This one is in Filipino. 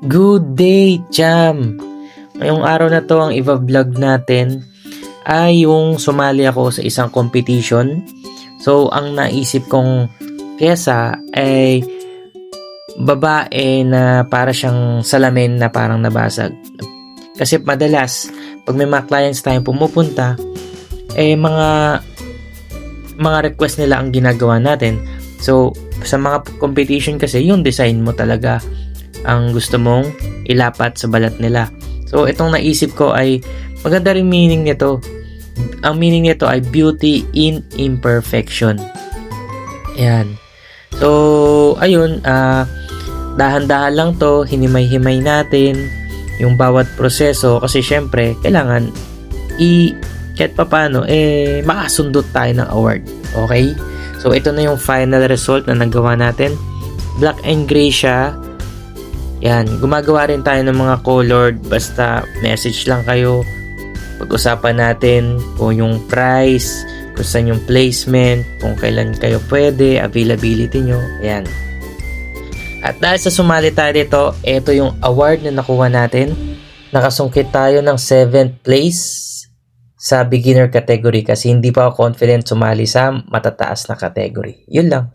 Good day, Jam! Ngayong araw na to, ang i-vlog natin ay yung sumali ako sa isang competition. So, ang naisip kong pyesa ay babae na para siyang salamin na parang nabasag. Kasi madalas, pag may mga clients tayong pumupunta, mga request nila ang ginagawa natin. So, sa mga competition kasi, yung design mo talaga ang gusto mong ilapat sa balat nila. So, itong naisip ko ay maganda rin meaning nito. Ang meaning nito ay beauty in imperfection. Ayan. So, ayun, dahan-dahan lang to, hinimay-himay natin yung bawat proseso kasi syempre, kailangan kahit papaano, makasundot tayo ng award. Okay? So, ito na yung final result na nagawa natin. Black and gray siya. Yan, gumagawa rin tayo ng mga colored, basta message lang kayo. Pag-usapan natin kung yung price, kung saan yung placement, kung kailan kayo pwede, availability nyo. Ayan. At dahil sa sumali tayo dito, ito yung award na nakuha natin. Nakasungkit tayo ng 7th place sa beginner category kasi hindi pa ako confident sumali sa matataas na category. Yun lang.